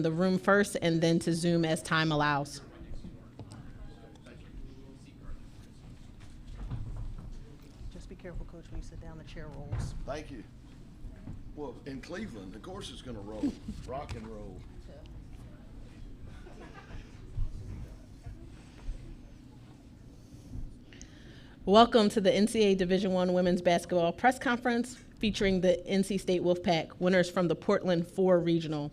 the room first and then to Zoom as time allows. Just be careful, Coach, when you sit down, the chair rolls. Thank you. Well, in Cleveland, of course it's going to roll. Rock and roll. Welcome to the NCAA Division I Women's Basketball Press Conference featuring the NC State Wolfpack, winners from the Portland 4 Regional.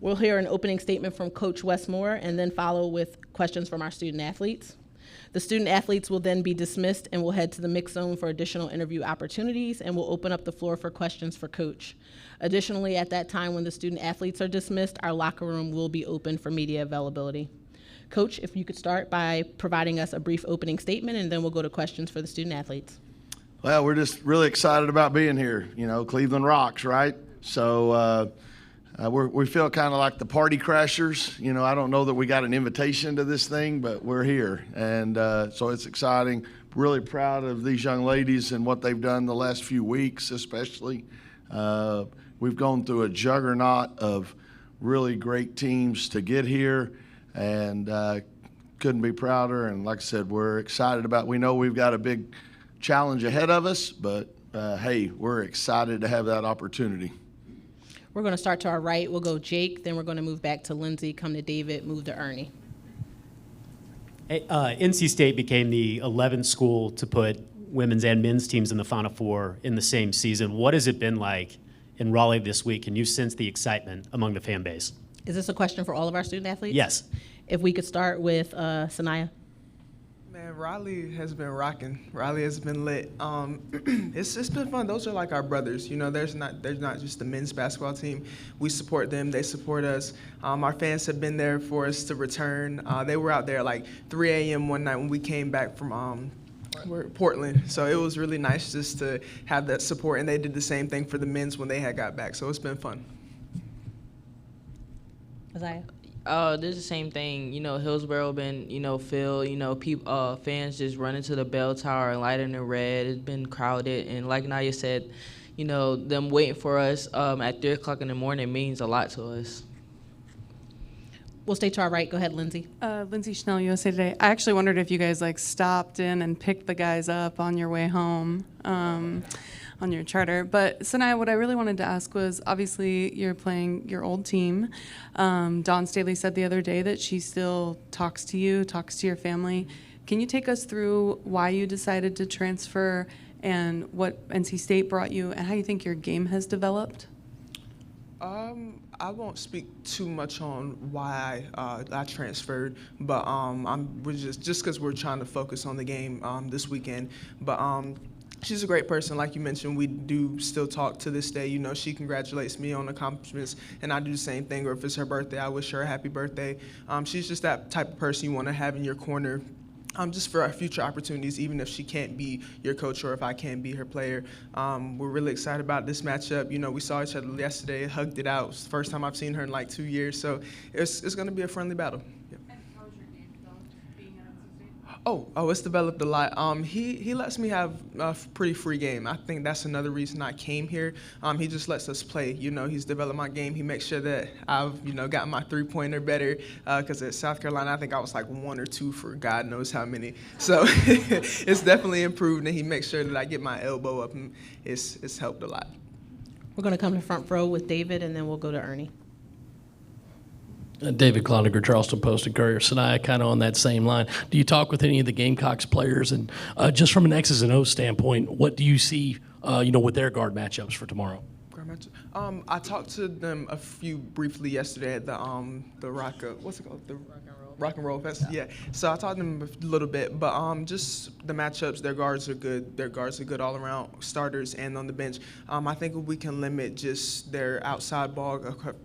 We'll hear an opening statement from Coach Wes Moore and then follow with questions from our student athletes. The student athletes will then be dismissed and will head to the mix zone for additional interview opportunities, and we'll open up the floor for questions for Coach. Additionally, at that time when the student athletes are dismissed, our locker room will be open for media availability. Coach, if you could start by providing us a brief opening statement, and then we'll go to questions for the student athletes. Well, we're just really excited about being here. You know, Cleveland rocks, right? So we feel kind of like the party crashers. You know, I don't know that we got an invitation to this thing, but we're here. And so it's exciting. Really proud of these young ladies and what they've done the last few weeks, especially. We've gone through a juggernaut of really great teams to get here. And couldn't be prouder. And like I said, we're excited about. We know we've got a big challenge ahead of us, but hey, we're excited to have that opportunity. We're going to start to our right. We'll go Jake, then we're going to move back to Lindsay, come to David, move to Ernie. Hey, NC State became the 11th school to put women's and men's teams in the Final Four in the same season. What has it been like in Raleigh this week? Can you sense the excitement among the fan base? Is this a question for all of our student athletes? Yes. If we could start with Saniya. Man, Raleigh has been rocking. Raleigh has been lit. It's been fun. Those are like our brothers. You know, there's not just the men's basketball team. We support them. They support us. Our fans have been there for us to return. They were out there like 3 a.m. one night when we came back from Portland. So it was really nice just to have that support. And they did the same thing for the men's when they had got back. So it's been fun. Aziaha? There's the same thing. You know, Hillsborough been, filled. Fans just running to the bell tower and lighting the red. It's been crowded, and like Naya said, them waiting for us at 3 o'clock in the morning means a lot to us. We'll stay to our right. Go ahead, Lindsay. Lindsay Schnell, USA Today. I actually wondered if you guys stopped in and picked the guys up on your way home. On your charter. But Saniya, what I really wanted to ask was, obviously you're playing your old team. Dawn Staley said the other day that she still talks to you, talks to your family. Can you take us through why you decided to transfer and what NC State brought you and how you think your game has developed? I won't speak too much on why I transferred, but we're just because we're trying to focus on the game this weekend. But she's a great person. Like you mentioned, we do still talk to this day. You know, she congratulates me on accomplishments, and I do the same thing. Or if it's her birthday, I wish her a happy birthday. She's just that type of person you want to have in your corner. Just for our future opportunities, even if she can't be your coach or if I can't be her player. We're really excited about this matchup. You know, we saw each other yesterday, hugged it out. It was the first time I've seen her in like 2 years, so it's going to be a friendly battle. Yep. And how was your game developed being at NC State? Oh, it's developed a lot. He lets me have a pretty free game. I think that's another reason I came here. He just lets us play. You know, he's developed my game. He makes sure that I've, got my three-pointer better. Because at South Carolina, I think I was like 1 or 2 for God knows how many. So it's definitely improved, and he makes sure that I get my elbow up, and it's helped a lot. We're going to come to front row with David, and then we'll go to Ernie. David Cloninger, Charleston Post and Courier. Saniya, kind of on that same line. Do you talk with any of the Gamecocks players? And just from an X's and O's standpoint, what do you see, with their guard matchups for tomorrow? I talked to them a few briefly yesterday at the Rock, what's it called? The Rock and Roll Fest. Yeah. So I talked to them a little bit, but just the matchups, their guards are good. Their guards are good all around, starters and on the bench. I think if we can limit just their outside ball,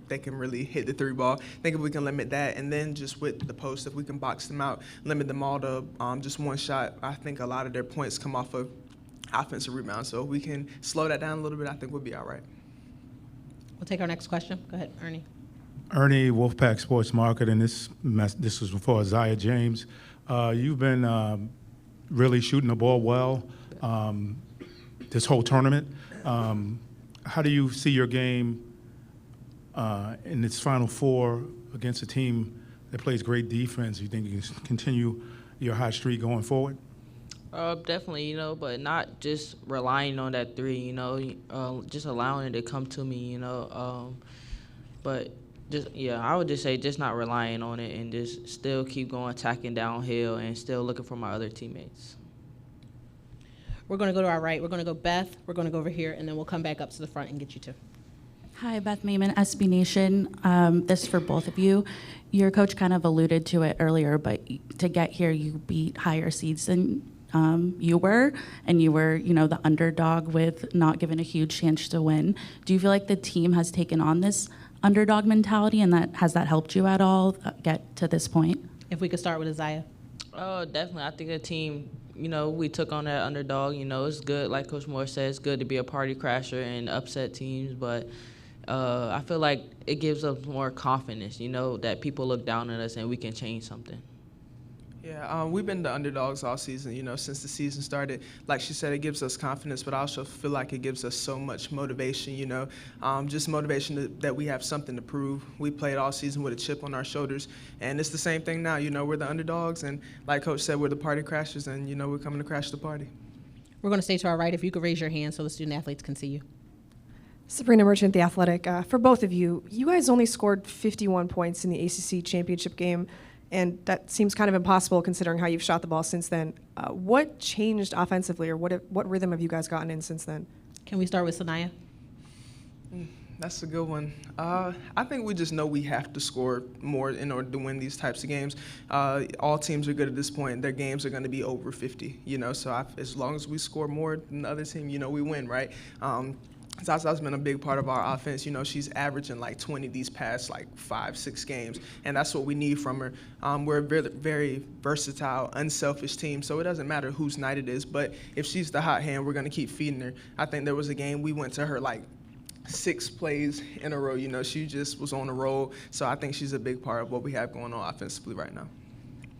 they can really hit the 3 ball. I think if we can limit that, and then just with the post, if we can box them out, limit them all to just 1 shot, I think a lot of their points come off of offensive rebounds. So if we can slow that down a little bit, I think we'll be all right. We'll take our next question. Go ahead, Ernie. Ernie, Wolfpack Sports Market, and this is for Aziaha James. You've been really shooting the ball well this whole tournament. How do you see your game in this Final Four against a team that plays great defense, you think you can continue your hot streak going forward? Definitely, but not just relying on that three, just allowing it to come to me, but I would just say just not relying on it and just still keep going, attacking downhill, and still looking for my other teammates. We're going to go to our right. We're going to go Beth. We're going to go over here, and then we'll come back up to the front and get you two. Hi, Beth Mayman, SB Nation. This is for both of you. Your coach kind of alluded to it earlier, but to get here, you beat higher seeds than you were, and you were, the underdog with not given a huge chance to win. Do you feel like the team has taken on this underdog mentality, and has that helped you at all get to this point? If we could start with Aziaha. Oh, definitely. I think the team, we took on that underdog. It's good, like Coach Moore said, it's good to be a party crasher and upset teams, but I feel like it gives us more confidence, that people look down at us and we can change something. Yeah, we've been the underdogs all season, since the season started. Like she said, it gives us confidence, but I also feel like it gives us so much motivation, just motivation that we have something to prove. We played all season with a chip on our shoulders, and it's the same thing now. We're the underdogs, and like Coach said, we're the party crashers, and, we're coming to crash the party. We're going to stay to our right. If you could raise your hand so the student athletes can see you. Sabrina Merchant, The Athletic. For both of you, you guys only scored 51 points in the ACC championship game, and that seems kind of impossible considering how you've shot the ball since then. What changed offensively, or what rhythm have you guys gotten in since then? Can we start with Saniya? That's a good one. I think we just know we have to score more in order to win these types of games. All teams are good at this point. Their games are going to be over 50, so as long as we score more than the other team, we win, right? Zaza's been a big part of our offense. She's averaging like 20 these past 5-6 games, and that's what we need from her. We're a very, very versatile, unselfish team, so it doesn't matter whose night it is, but if she's the hot hand, we're going to keep feeding her. I think there was a game we went to her 6 plays in a row. She just was on a roll, so I think she's a big part of what we have going on offensively right now.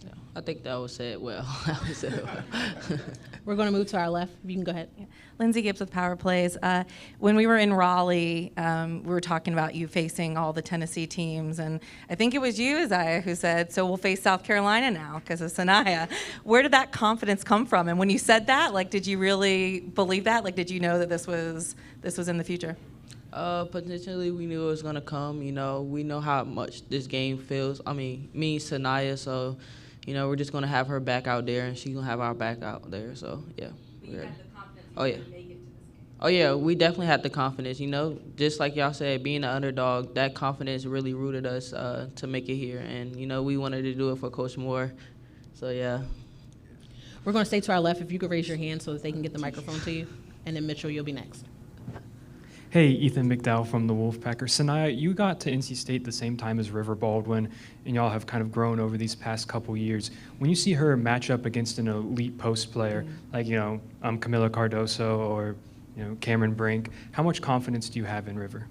Yeah, I think that was said well. We're going to move to our left. You can go ahead. Yeah. Lindsay Gibbs with Power Plays. When we were in Raleigh, we were talking about you facing all the Tennessee teams, and I think it was you, Aziaha, who said, so we'll face South Carolina now because of Saniya. Where did that confidence come from? And when you said that, did you really believe that? Did you know that this was in the future? Potentially, we knew it was going to come. We know how much this game feels. Me and Saniya, so, we're just going to have her back out there, and she's going to have our back out there. So, yeah. You had the confidence Oh, yeah. to make it to this game. Oh, yeah, we definitely had the confidence. Just like y'all said, being an underdog, that confidence really rooted us to make it here. And, we wanted to do it for Coach Moore. So, yeah. We're going to stay to our left. If you could raise your hand so that they can get the microphone to you. And then, Mitchell, you'll be next. Hey, Ethan McDowell from the Wolfpackers. Saniya, you got to NC State the same time as River Baldwin, and y'all have kind of grown over these past couple years. When you see her match up against an elite post player, like, Camila Cardoso or, Cameron Brink, how much confidence do you have in River?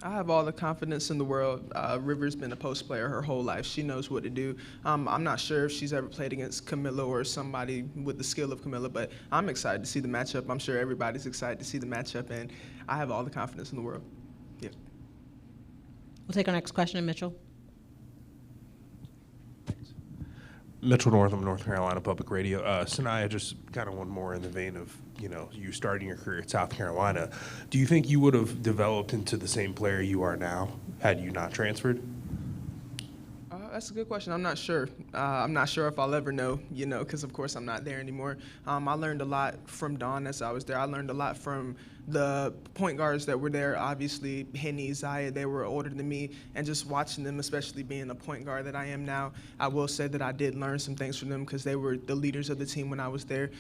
I have all the confidence in the world. River's been a post player her whole life. She knows what to do. I'm not sure if she's ever played against Camila or somebody with the skill of Camila, but I'm excited to see the matchup. I'm sure everybody's excited to see the matchup, and I have all the confidence in the world. Yeah. We'll take our next question, Mitchell. Mitchell Northam, North Carolina Public Radio. Saniya, just kind of one more in the vein of, you starting your career at South Carolina. Do you think you would have developed into the same player you are now had you not transferred? That's a good question. I'm not sure. I'm not sure if I'll ever know, because of course I'm not there anymore. I learned a lot from Dawn as I was there. I learned a lot from the point guards that were there. Obviously, Henny, Siia, they were older than me, and just watching them, especially being a point guard that I am now, I will say that I did learn some things from them because they were the leaders of the team when I was there.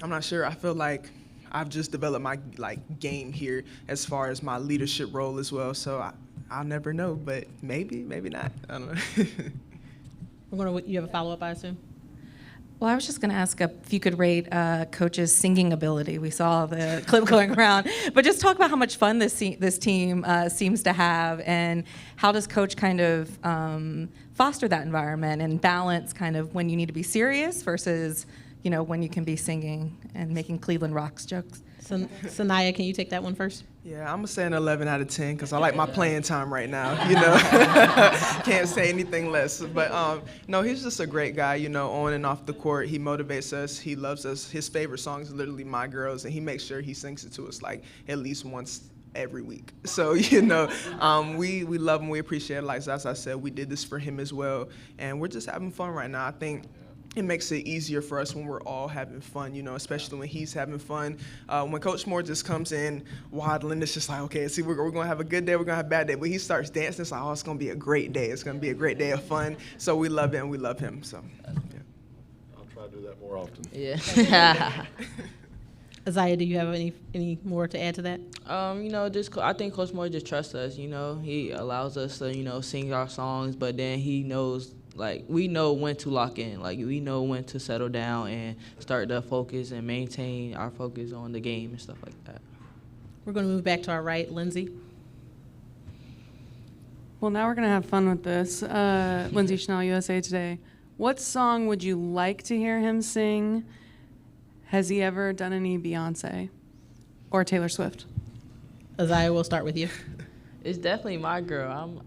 I'm not sure. I feel like I've just developed my game here as far as my leadership role as well. So I'll never know, but maybe not. I don't know. You have a follow-up, I assume? Well, I was just going to ask if you could rate Coach's singing ability. We saw the clip going around, but just talk about how much fun this team seems to have, and how does Coach kind of foster that environment and balance kind of when you need to be serious versus when you can be singing and making Cleveland Rocks jokes. Saniya, can you take that one first? Yeah, I'm gonna say an 11 out of 10 because I like my playing time right now. You know, can't say anything less. But no, he's just a great guy. You know, on and off the court, he motivates us. He loves us. His favorite song is literally "My Girls," and he makes sure he sings it to us like at least once every week. So you know, we love him. We appreciate it. Like as I said, we did this for him as well, and we're just having fun right now. I think it makes it easier for us when we're all having fun, you know, especially when he's having fun. When Coach Moore just comes in waddling, it's just like, okay, see, we're going to have a good day, we're going to have a bad day. But he starts dancing, it's like, oh, it's going to be a great day. It's going to be a great day of fun. So we love it and we love him. So, yeah. I'll try to do that more often. Yeah. Aziaha, do you have any more to add to that? You know, I think Coach Moore just trusts us. You know, he allows us to, you know, sing our songs, but then he knows. Like, we know when to lock in. Like, we know when to settle down and start to focus and maintain our focus on the game and stuff like that. We're going to move back to our right. Lindsay? Well, now we're going to have fun with this. Lindsay Chanel, USA Today. What song would you like to hear him sing? Has he ever done any Beyonce or Taylor Swift? Aziaha, we'll start with you. It's definitely My Girl.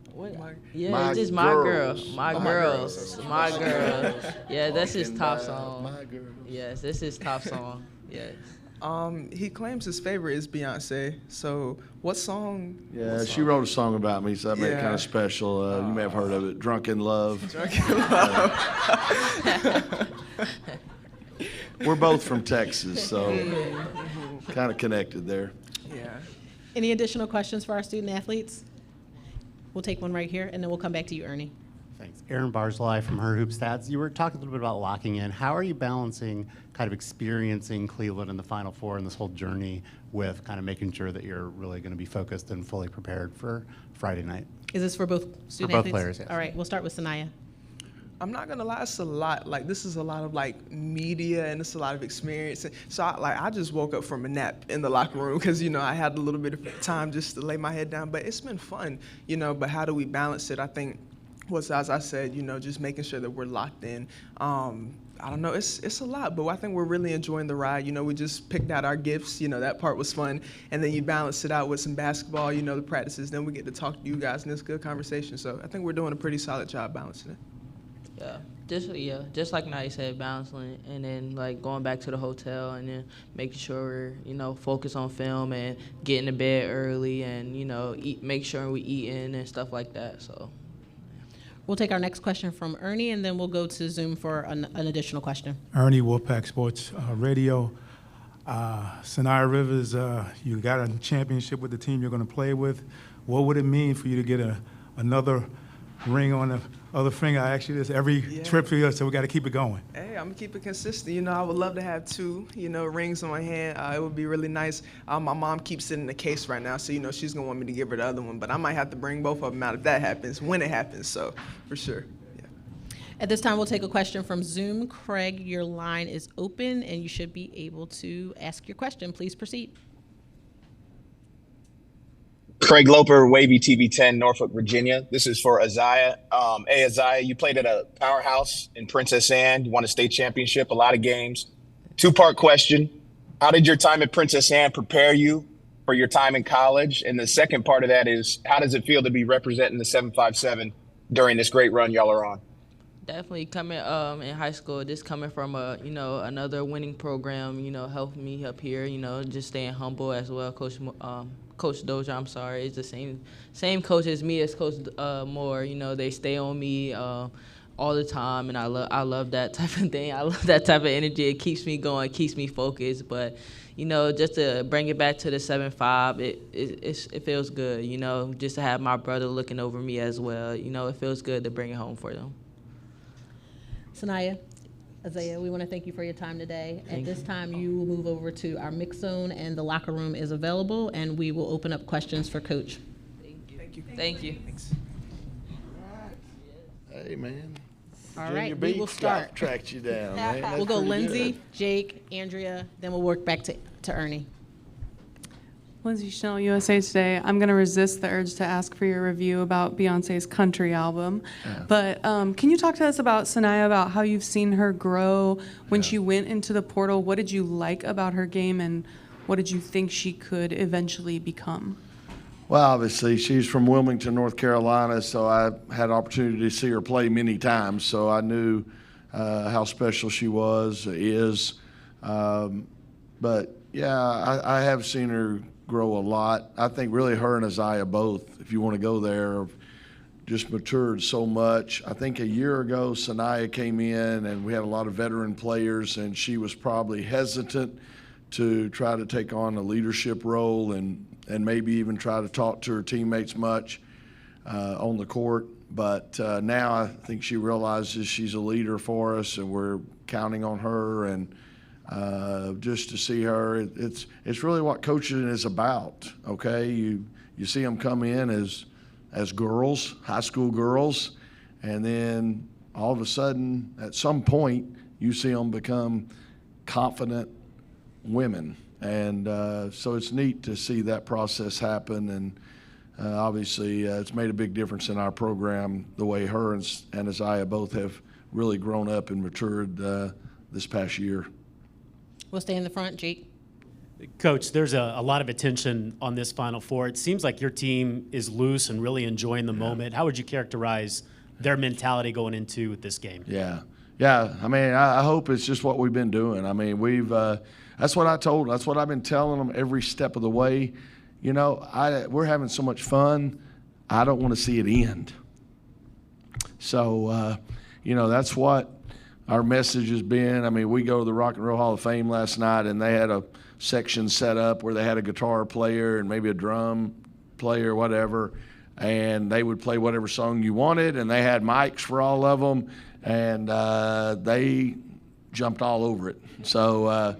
Yeah, My it's just My Girl. Girls. My My Girls. Girls. My Girl. Yeah, that's his top Walking song. down My Girls. Yes, this is top song. Yes. He claims his favorite is Beyonce. So what song? Yeah, she wrote a song about me, so that made it Yeah. kind of special. You may have heard of it, "Drunk in Love." Drunk in Love. We're both from Texas, so kind of connected there. Yeah. Any additional questions for our student athletes? We'll take one right here, and then we'll come back to you, Ernie. Thanks. Aaron Barzilai from Her Hoop Stats. You were talking a little bit about locking in. How are you balancing kind of experiencing Cleveland in the Final Four and this whole journey with kind of making sure that you're really going to be focused and fully prepared for Friday night? Is this for both student both athletes? players, yes. All right, we'll start with Saniya. I'm not gonna lie, it's a lot. Like, this is a lot of like media and it's a lot of experience. So I just woke up from a nap in the locker room because, you know, I had a little bit of time just to lay my head down. But it's been fun, you know. But how do we balance it? I think was, as I said, you know, just making sure that we're locked in. I don't know, it's a lot, but I think we're really enjoying the ride. You know, we just picked out our gifts, you know, that part was fun. And then you balance it out with some basketball, you know, the practices. Then we get to talk to you guys and it's good conversation. So I think we're doing a pretty solid job balancing it. Just like Naya said, balancing and then like going back to the hotel and then making sure we're, you know, focus on film and getting to bed early and, you know, make sure we eating and stuff like that. So We'll take our next question from Ernie, and then we'll go to Zoom for an additional question. Ernie, Wolfpack Sports Radio. Saniya Rivers, you got a championship with the team you're going to play with. What would it mean for you to get another ring on the other finger? I ask you this every trip for you, so we got to keep it going. Hey, I'm gonna keep it consistent. You know, I would love to have two, you know, rings on my hand. It would be really nice. My mom keeps it in the case right now, so you know she's gonna want me to give her the other one. But I might have to bring both of them out if that happens, when it happens. So for sure. Yeah. At this time, we'll take a question from Zoom. Craig, your line is open, and you should be able to ask your question. Please proceed. Craig Loper, Wavy TV 10, Norfolk, Virginia. This is for Aziaha. Hey, Aziaha, you played at a powerhouse in Princess Anne. You won a state championship, a lot of games. Two-part question. How did your time at Princess Anne prepare you for your time in college? And the second part of that is, how does it feel to be representing the 757 during this great run y'all are on? definitely coming in high school, just coming from another winning program, helped me up here, just staying humble as well. Coach Doja, I'm sorry, it's the same coach as me as Coach Moore. They stay on me all the time, and I love that type of thing. I love that type of energy. It keeps me going, keeps me focused. But just to bring it back to the 7-5, it feels good. Just to have my brother looking over me as well. It feels good to bring it home for them. Saniya, Aziaha, we want to thank you for your time today. At this time, you will move over to our mix zone, and the locker room is available, and we will open up questions for Coach. Thank you. Thanks. Hey, man. All right, Virginia we will Beach start. tracked you down, man. That's We'll go pretty Lindsay, good. Jake, Andrea, then we'll work back to Ernie. Lindsay Chanel, USA Today. I'm going to resist the urge to ask for your review about Beyonce's country album. Yeah. But can you talk to us about Saniya, about how you've seen her grow when she went into the portal? What did you like about her game, and what did you think she could eventually become? Well, obviously, she's from Wilmington, North Carolina, so I had opportunity to see her play many times, so I knew how special she is. But, yeah, I have seen her grow a lot. I think really her and Aziaha both, if you want to go there, have just matured so much. I think a year ago, Saniya came in, and we had a lot of veteran players, and she was probably hesitant to try to take on a leadership role and maybe even try to talk to her teammates much on the court. But now I think she realizes she's a leader for us, and we're counting on her. And just to see her, it's really what coaching is about. Okay, you see them come in as girls, high school girls, and then all of a sudden, at some point, you see them become confident women. And so it's neat to see that process happen. And obviously, it's made a big difference in our program, the way her and Aziaha both have really grown up and matured this past year. We'll stay in the front, Jake. Coach, there's a lot of attention on this Final Four. It seems like your team is loose and really enjoying the moment. How would you characterize their mentality going into this game? Yeah. I mean, I hope it's just what we've been doing. I mean, that's what I told them. That's what I've been telling them every step of the way. You know, we're having so much fun. I don't want to see it end. So, that's what our message has been. I mean, we go to the Rock and Roll Hall of Fame last night, and they had a section set up where they had a guitar player and maybe a drum player, whatever, and they would play whatever song you wanted, and they had mics for all of them, and they jumped all over it. So, I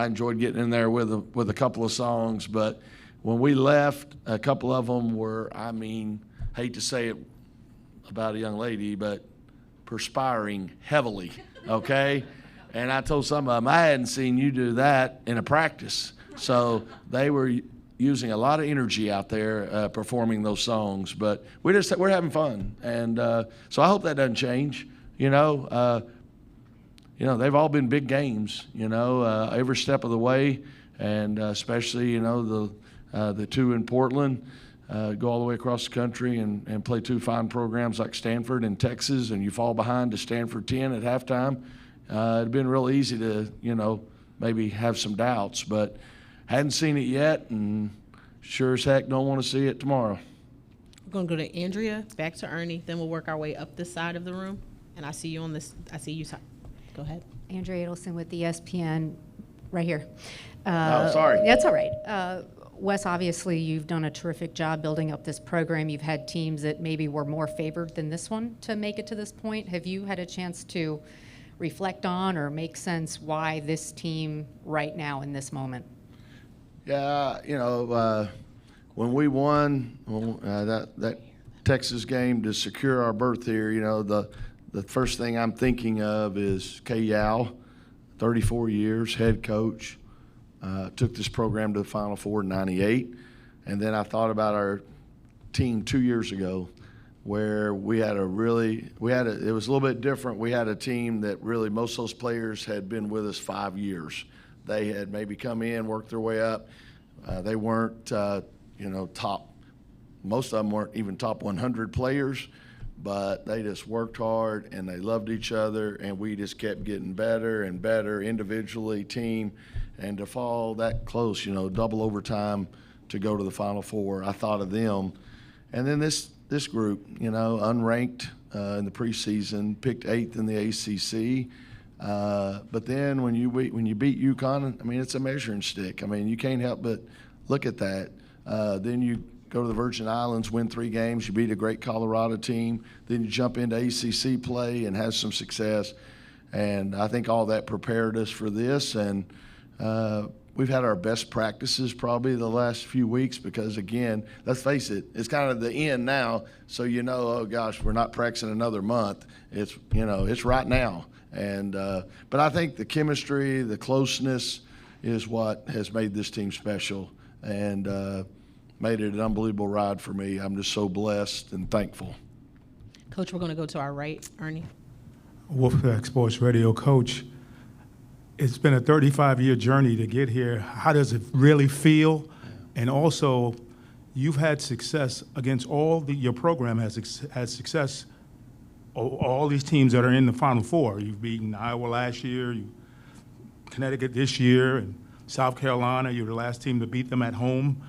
enjoyed getting in there with a couple of songs, but when we left, a couple of them were, hate to say it about a young lady, but perspiring heavily, okay? And I told some of them, I hadn't seen you do that in a practice. So they were using a lot of energy out there performing those songs. But we're having fun. And so I hope that doesn't change. They've all been big games, every step of the way. And especially, the two in Portland. Go all the way across the country and play two fine programs like Stanford and Texas, and you fall behind to Stanford 10 at halftime. It'd been real easy to, maybe have some doubts, but hadn't seen it yet, and sure as heck don't want to see it tomorrow. We're going to go to Andrea, back to Ernie, then we'll work our way up this side of the room. And I see you on this. I see you. Go ahead. Andrea Adelson with ESPN, right here. Sorry. That's all right. Wes, obviously, you've done a terrific job building up this program. You've had teams that maybe were more favored than this one to make it to this point. Have you had a chance to reflect on or make sense why this team right now in this moment? Yeah, when we won that Texas game to secure our berth here, the first thing I'm thinking of is Kay Yow, 34 years, head coach. Took this program to the Final Four in '98, and then I thought about our team 2 years ago, where it was a little bit different. We had a team that really most of those players had been with us 5 years. They had maybe come in, worked their way up. They weren't, top. Most of them weren't even top 100 players, but they just worked hard and they loved each other, and we just kept getting better and better individually, team. And to fall that close, double overtime to go to the Final Four, I thought of them. And then this group, unranked in the preseason, picked 8th in the ACC. But then when you beat UConn, it's a measuring stick. You can't help but look at that. Then you go to the Virgin Islands, win 3 games, you beat a great Colorado team. Then you jump into ACC play and have some success. And I think all that prepared us for this. And we've had our best practices probably the last few weeks because, again, let's face it, it's kind of the end now. So, oh, gosh, we're not practicing another month. It's, it's right now. And but I think the chemistry, the closeness is what has made this team special and made it an unbelievable ride for me. I'm just so blessed and thankful. Coach, we're going to go to our right, Ernie. Wolfpack Sports Radio coach. it's been a 35-year journey to get here. How does it really feel? And also, you've had success against your program has success. All these teams that are in the Final Four. You've beaten Iowa last year, Connecticut this year, and South Carolina. You're the last team to beat them at home.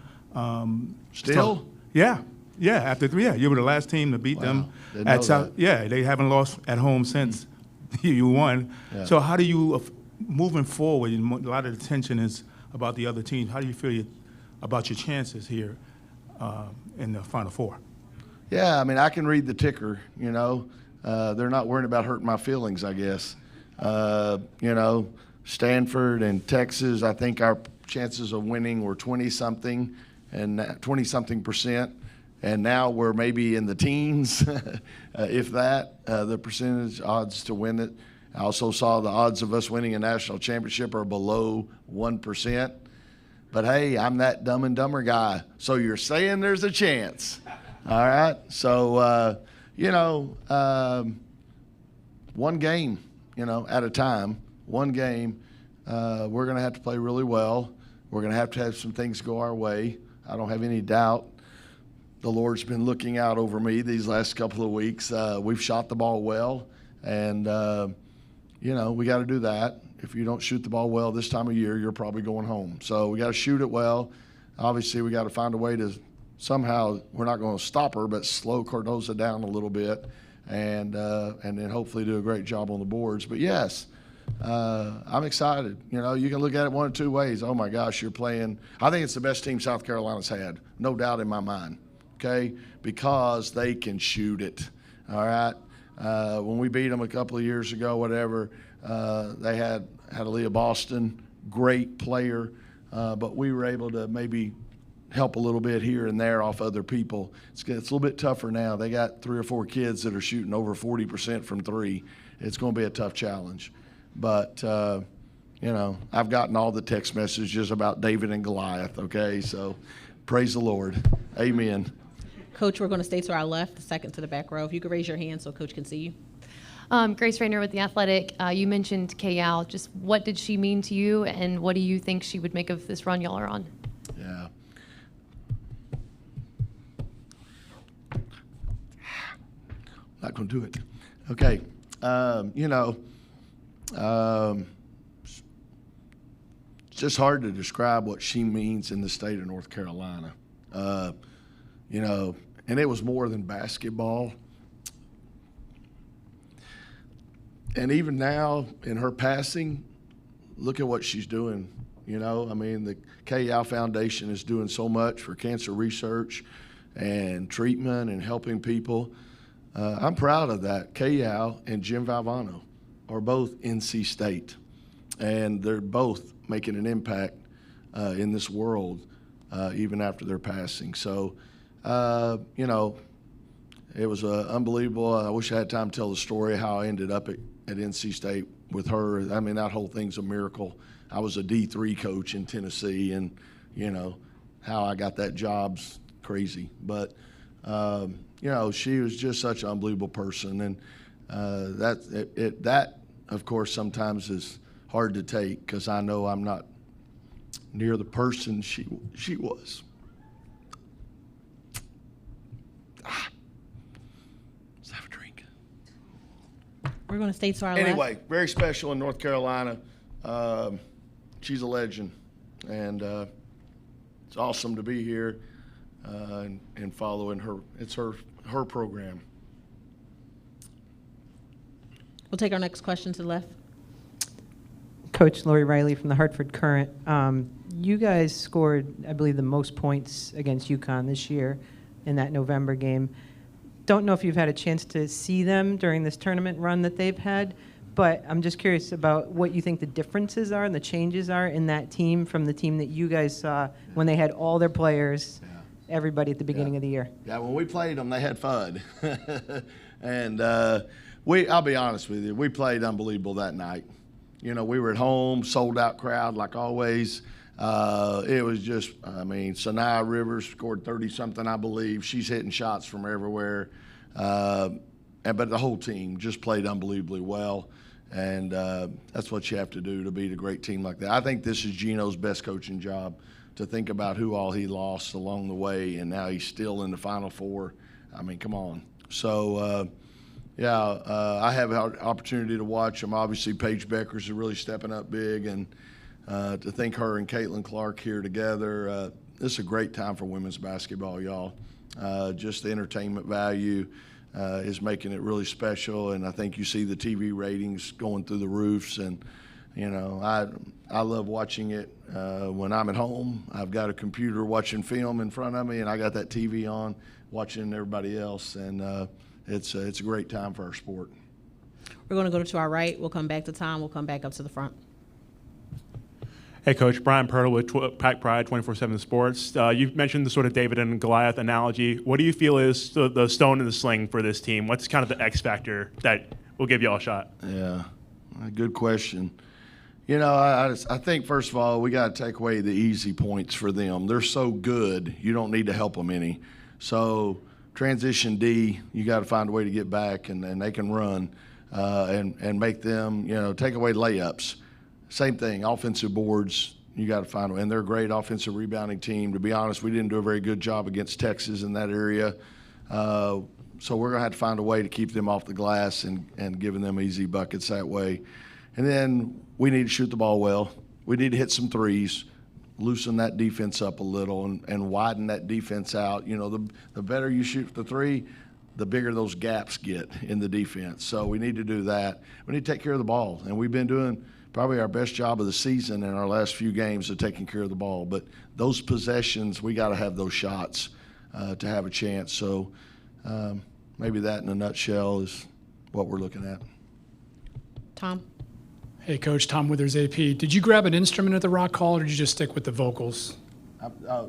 Still? Yeah. After 3, you were the last team to beat them at South. Yeah, they haven't lost at home since you won. Yeah. So how do you, moving forward, a lot of the tension is about the other teams. How do you feel about your chances here in the Final Four? Yeah, I mean, I can read the ticker, you know. They're not worrying about hurting my feelings, I guess. You know, Stanford and Texas, I think our chances of winning were 20-something and 20-something percent. And now we're maybe in the teens, if that, the percentage odds to win it. I also saw the odds of us winning a national championship are below 1%. But hey, I'm that Dumb and Dumber guy. So you're saying there's a chance. All right. So, you know, one game, you know, at a time, one game. We're going to have to play really well. We're going to have some things go our way. I don't have any doubt. The Lord's been looking out over me these last couple of weeks. We've shot the ball well, and, you know, we got to do that. If you don't shoot the ball well this time of year, you're probably going home. So we got to shoot it well. Obviously, we got to find a way to somehow, we're not going to stop her, but slow Cardoza down a little bit, and then hopefully do a great job on the boards. But yes, I'm excited. You know, you can look at it one of two ways. Oh my gosh, you're playing. I think it's the best team South Carolina's had, no doubt in my mind. Okay, because they can shoot it. All right. When we beat them a couple of years ago, whatever, they had Aaliyah Boston, great player, but we were able to maybe help a little bit here and there off other people. It's a little bit tougher now. They got 3 or 4 kids that are shooting over 40% from 3. It's going to be a tough challenge. But, you know, I've gotten all the text messages about David and Goliath, okay? So praise the Lord. Amen. Coach, we're going to stay to our left, the second to the back row. If you could raise your hand so Coach can see you. Grace Rayner with The Athletic. You mentioned Kay Yow. Just what did she mean to you, and what do you think she would make of this run y'all are on? Yeah. Not going to do it. Okay. You know, it's just hard to describe what she means in the state of North Carolina. You know, and it was more than basketball. And even now, in her passing, look at what she's doing. You know, I mean, the Kay Yow Foundation is doing so much for cancer research and treatment and helping people. I'm proud of that. Kay Yow and Jim Valvano are both NC State, and they're both making an impact in this world, even after their passing. So, you know, it was unbelievable. I wish I had time to tell the story how I ended up at NC State with her. I mean, that whole thing's a miracle. I was a D3 coach in Tennessee, and, you know, how I got that job's crazy. But, you know, she was just such an unbelievable person. And that, of course, sometimes is hard to take because I know I'm not near the person she was. Let's have a drink. We're going to stay to our Anyway, left. very special in North Carolina. She's a legend, and it's awesome to be here and following her. It's her program. We'll take our next question to the left. Coach Lori Riley from the Hartford Courant. You guys scored, I believe, the most points against UConn this year in that November game. Don't know if you've had a chance to see them during this tournament run that they've had, but I'm just curious about what you think the differences are and the changes are in that team from the team that you guys saw when they had all their players, everybody at the beginning of the year. Yeah, when we played them, they had fun. And I'll be honest with you, we played unbelievable that night. You know, we were at home, sold-out crowd like always. It was just, I mean, Saniya Rivers scored 30-something, I believe. She's hitting shots from everywhere. But the whole team just played unbelievably well. And that's what you have to do to beat a great team like that. I think this is Gino's best coaching job, to think about who all he lost along the way, and now he's still in the Final Four. I mean, come on. So, I have an opportunity to watch them. Obviously, Paige Beckers is really stepping up big, and to think her and Caitlin Clark here together, this is a great time for women's basketball, y'all. Just the entertainment value is making it really special, and I think you see the TV ratings going through the roofs. And you know, I love watching it when I'm at home. I've got a computer watching film in front of me, and I got that TV on watching everybody else, and it's a great time for our sport. We're going to go to our right. We'll come back to Tom. We'll come back up to the front. Hey, Coach. Brian Pirtle with Pack Pride 24/7 Sports. You've mentioned the sort of David and Goliath analogy. What do you feel is the stone in the sling for this team? What's kind of the X factor that will give you all a shot? Yeah, good question. You know, I think, first of all, we got to take away the easy points for them. They're so good, you don't need to help them any. So transition D, you got to find a way to get back, and they can run and make them, you know, take away layups. Same thing, offensive boards, you got to find them. And they're a great offensive rebounding team. To be honest, we didn't do a very good job against Texas in that area. So we're going to have to find a way to keep them off the glass and giving them easy buckets that way. And then we need to shoot the ball well. We need to hit some threes, loosen that defense up a little, and widen that defense out. You know, the better you shoot the three, the bigger those gaps get in the defense. So we need to do that. We need to take care of the ball. And we've been doing probably our best job of the season in our last few games of taking care of the ball. But those possessions, we got to have those shots to have a chance. So maybe that in a nutshell is what we're looking at. Tom? Hey, Coach. Tom Withers, AP. Did you grab an instrument at the Rock Hall, or did you just stick with the vocals?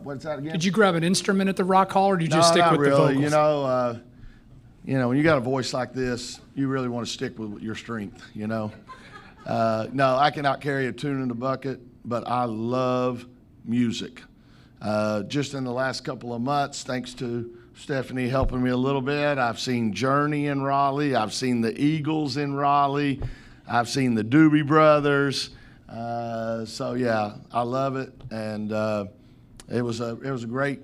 What's that again? Did you grab an instrument at the Rock Hall, or did you just stick with the vocals? You know, when you got a voice like this, you really want to stick with your strength, you know. No, I cannot carry a tune in the bucket, but I love music. Just in the last couple of months, thanks to Stephanie helping me a little bit, I've seen Journey in Raleigh. I've seen the Eagles in Raleigh. I've seen the Doobie Brothers. So, yeah, I love it. And it was a great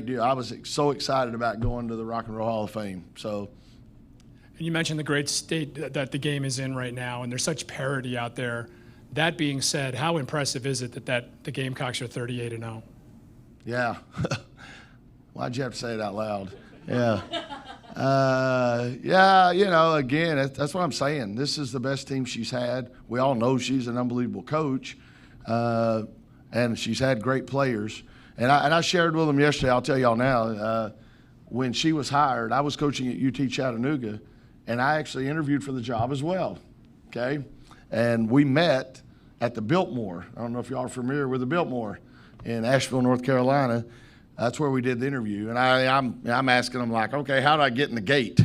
deal. I was so excited about going to the Rock and Roll Hall of Fame. So. And you mentioned the great state that the game is in right now, and there's such parity out there. That being said, how impressive is it that the Gamecocks are 38-0? Yeah. Why'd you have to say it out loud? Yeah. Yeah, you know, again, that's what I'm saying. This is the best team she's had. We all know she's an unbelievable coach, and she's had great players. And I shared with them yesterday, I'll tell y'all now, when she was hired, I was coaching at UT Chattanooga, and I actually interviewed for the job as well, okay? And we met at the Biltmore. I don't know if y'all are familiar with the Biltmore in Asheville, North Carolina. That's where we did the interview. And I'm asking them, like, okay, how do I get in the gate?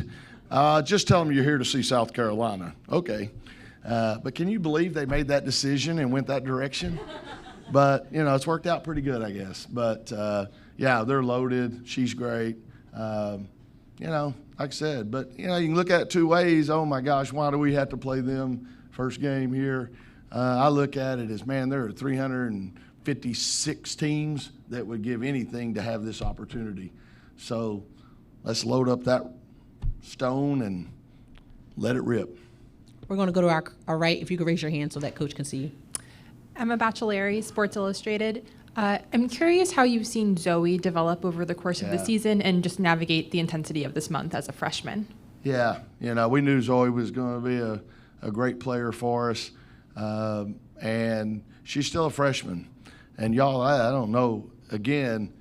Just tell them you're here to see South Carolina. Okay. But can you believe they made that decision and went that direction? But, you know, it's worked out pretty good, I guess. But, yeah, they're loaded. She's great. You know, like I said, but, you know, you can look at it two ways. Oh, my gosh, why do we have to play them first game here? I look at it as, man, there are 356 teams that would give anything to have this opportunity. So let's load up that stone and let it rip. We're going to go to our right. If you could raise your hand so that Coach can see you. Emma Bachelari, Sports Illustrated. I'm curious how you've seen Zoe develop over the course of the season and just navigate the intensity of this month as a freshman. Yeah, you know, we knew Zoe was going to be a great player for us, and she's still a freshman. And y'all, I don't know, again,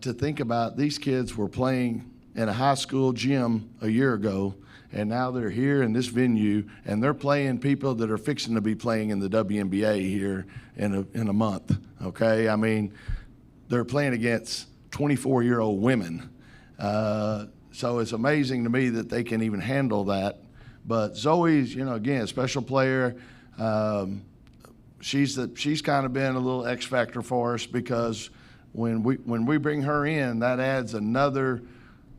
to think about these kids were playing in a high school gym a year ago, and now they're here in this venue, and they're playing people that are fixing to be playing in the WNBA here in a month, okay? I mean, they're playing against 24-year-old women. So it's amazing to me that they can even handle that. But Zoe's, you know, again, a special player. She's kind of been a little X factor for us because when we bring her in, that adds another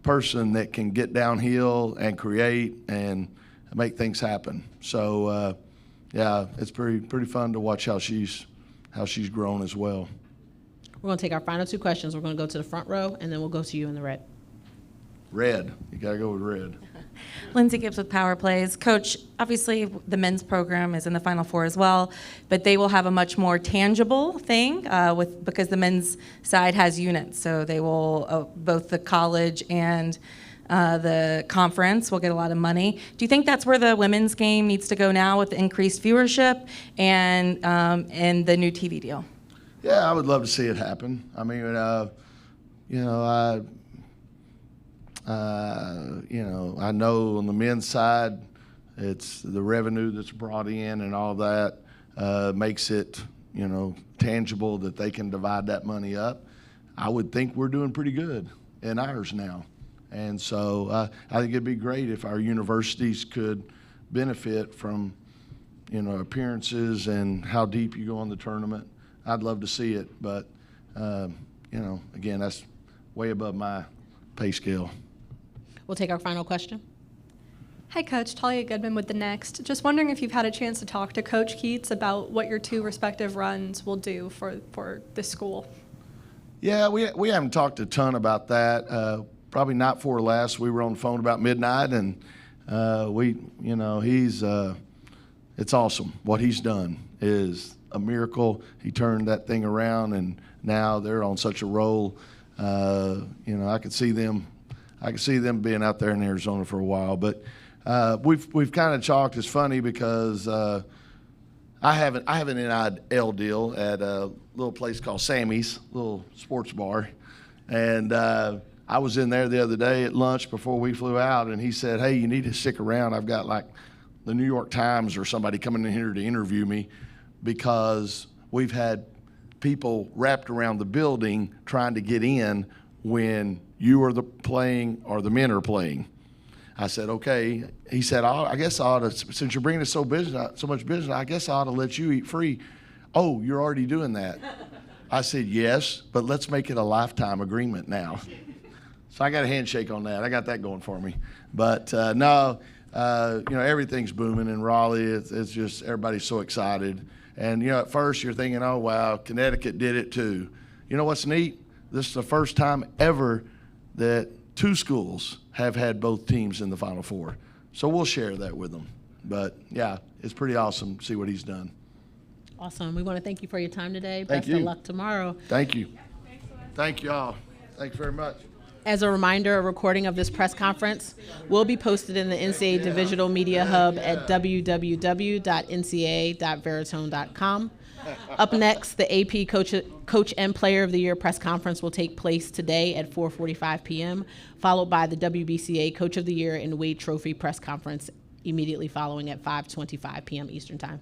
person that can get downhill and create, and make things happen. So yeah, it's pretty fun to watch how she's grown as well. We're going to take our final 2 questions. We're going to go to the front row, and then we'll go to you in the red. Red. You got to go with red. Lindsay Gibbs with Power Plays. Coach, obviously the men's program is in the Final Four as well, but they will have a much more tangible thing because the men's side has units. So they will, both the college and the conference will get a lot of money. Do you think that's where the women's game needs to go now with the increased viewership and the new TV deal? Yeah, I would love to see it happen. I mean, I know on the men's side, it's the revenue that's brought in and all that makes it, tangible that they can divide that money up. I would think we're doing pretty good in ours now. And so I think it'd be great if our universities could benefit from, appearances and how deep you go in the tournament. I'd love to see it, but, again, that's way above my pay scale. We'll take our final question. Hi, Coach. Talia Goodman with The Next. Just wondering if you've had a chance to talk to Coach Keats about what your 2 respective runs will do for the school. Yeah, we haven't talked a ton about that. Probably not for last. We were on the phone about midnight, and it's awesome. What he's done is a miracle. He turned that thing around, and now they're on such a roll. I could see them being out there in Arizona for a while. But we've kind of talked. It's funny because I have an NIL deal at a little place called Sammy's, little sports bar, and I was in there the other day at lunch before we flew out, and he said, "Hey, you need to stick around. I've got like the New York Times or somebody coming in here to interview me because we've had people wrapped around the building trying to get in when you are playing or the men are playing." I said, "Okay." He said, "I guess I ought to, since you're bringing us so much business, I guess I ought to let you eat free." "Oh, you're already doing that." I said, "Yes, but let's make it a lifetime agreement now." So I got a handshake on that. I got that going for me. But no, everything's booming in Raleigh. It's just everybody's so excited. And, at first you're thinking, oh, wow, Connecticut did it too. You know what's neat? This is the first time ever that 2 schools have had both teams in the Final Four. So we'll share that with them. But, yeah, it's pretty awesome to see what he's done. Awesome. We want to thank you for your time today. Thank Best you. of luck tomorrow. Thank you. Thank you all. Thanks very much. As a reminder, a recording of this press conference will be posted in the NCAA Divisional Media Hub at www.nca.veritone.com. Up next, the AP Coach and Player of the Year press conference will take place today at 4:45 p.m., followed by the WBCA Coach of the Year and Wade Trophy press conference immediately following at 5:25 p.m. Eastern Time.